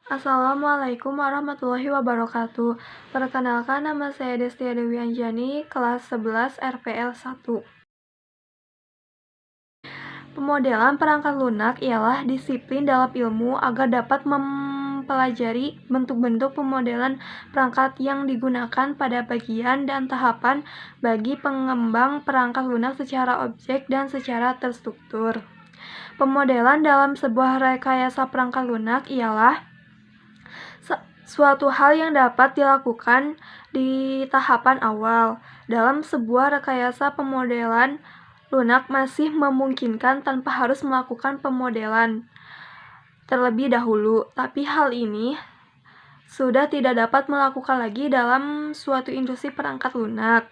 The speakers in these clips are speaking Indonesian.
Assalamualaikum warahmatullahi wabarakatuh. Perkenalkan, nama saya Destia Dewi Anjani, kelas 11 RPL 1. Pemodelan perangkat lunak ialah disiplin dalam ilmu agar dapat mempelajari bentuk-bentuk pemodelan perangkat yang digunakan pada bagian dan tahapan bagi pengembang perangkat lunak secara objek dan secara terstruktur. Pemodelan dalam sebuah rekayasa perangkat lunak ialah suatu hal yang dapat dilakukan di tahapan awal. Dalam sebuah rekayasa pemodelan lunak masih memungkinkan tanpa harus melakukan pemodelan terlebih dahulu, tapi hal ini sudah tidak dapat melakukan lagi dalam suatu industri perangkat lunak.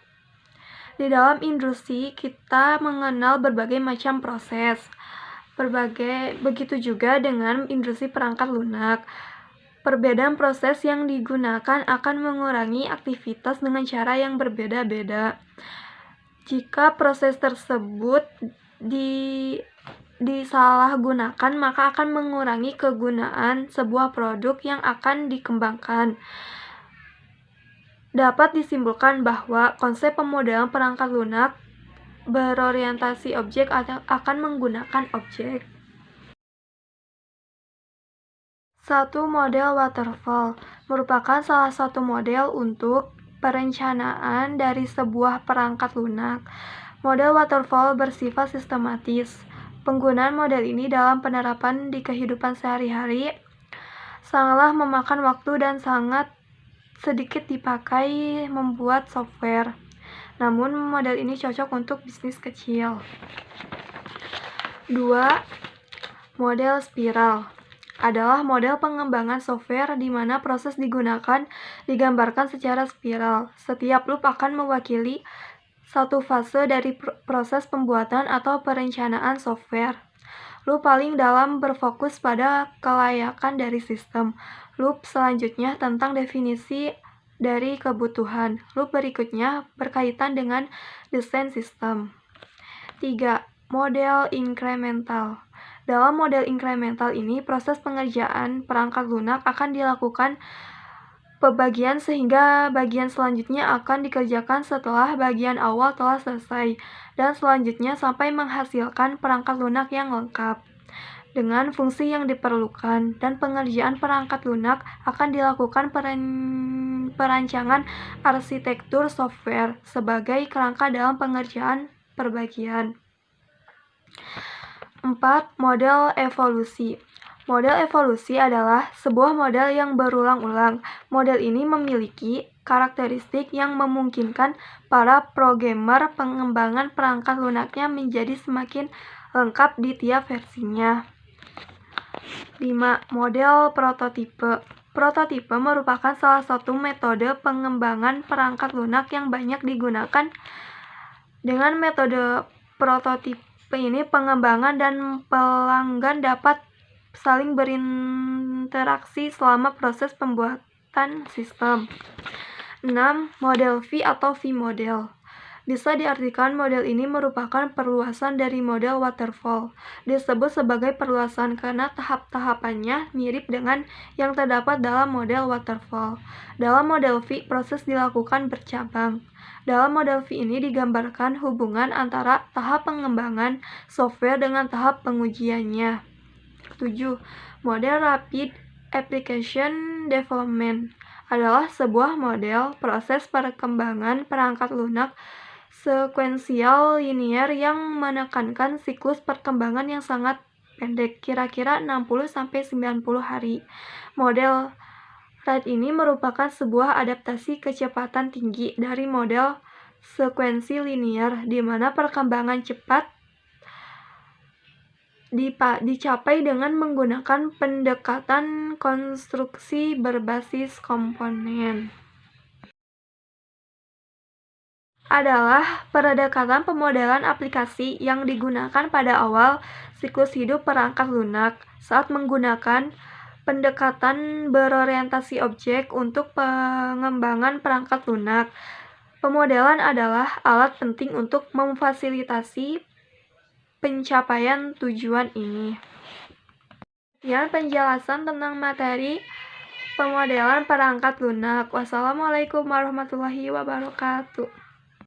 Di dalam industri kita mengenal berbagai macam proses. Begitu juga dengan industri perangkat lunak. Perbedaan proses yang digunakan akan mengurangi aktivitas dengan cara yang berbeda-beda. Jika proses tersebut disalahgunakan, maka akan mengurangi kegunaan sebuah produk yang akan dikembangkan. Dapat disimpulkan bahwa konsep pemodelan perangkat lunak berorientasi objek akan menggunakan objek. 1. Model waterfall merupakan salah satu model untuk perencanaan dari sebuah perangkat lunak. Model waterfall bersifat sistematis. Penggunaan model ini dalam penerapan di kehidupan sehari-hari sangatlah memakan waktu dan sangat sedikit dipakai membuat software. Namun model ini cocok untuk bisnis kecil. 2. Model spiral adalah model pengembangan software di mana proses digambarkan secara spiral. Setiap loop akan mewakili satu fase dari proses pembuatan atau perencanaan software. Loop paling dalam berfokus pada kelayakan dari sistem. Loop selanjutnya tentang definisi dari kebutuhan. Loop berikutnya berkaitan dengan desain sistem. 3. Model incremental. Dalam model incremental ini, proses pengerjaan perangkat lunak akan dilakukan pembagian sehingga bagian selanjutnya akan dikerjakan setelah bagian awal telah selesai, dan selanjutnya sampai menghasilkan perangkat lunak yang lengkap dengan fungsi yang diperlukan, dan pengerjaan perangkat lunak akan dilakukan perancangan arsitektur software sebagai kerangka dalam pengerjaan perbagian. 4. Model evolusi. Model evolusi adalah sebuah model yang berulang-ulang. Model ini memiliki karakteristik yang memungkinkan para programmer pengembangan perangkat lunaknya menjadi semakin lengkap di tiap versinya. 5. Model prototipe. Prototipe merupakan salah satu metode pengembangan perangkat lunak yang banyak digunakan. Dengan metode prototipe ini, pengembangan dan pelanggan dapat saling berinteraksi selama proses pembuatan sistem. 6. Model V atau V-model. Bisa diartikan model ini merupakan perluasan dari model waterfall. Disebut sebagai perluasan karena tahap-tahapannya mirip dengan yang terdapat dalam model waterfall. Dalam model V, proses dilakukan bercabang. Dalam model V ini digambarkan hubungan antara tahap pengembangan software dengan tahap pengujiannya. 7. Model Rapid Application Development adalah sebuah model proses perkembangan perangkat lunak sekuensial linear yang menekankan siklus perkembangan yang sangat pendek, kira-kira 60-90 hari. Model RAID ini merupakan sebuah adaptasi kecepatan tinggi dari model sekuensi linear, di mana perkembangan cepat dicapai dengan menggunakan pendekatan konstruksi berbasis komponen. Adalah pendekatan pemodelan aplikasi yang digunakan pada awal siklus hidup perangkat lunak saat menggunakan pendekatan berorientasi objek untuk pengembangan perangkat lunak. Pemodelan adalah alat penting untuk memfasilitasi pencapaian tujuan ini. Penjelasan tentang materi pemodelan perangkat lunak. Wassalamualaikum warahmatullahi wabarakatuh.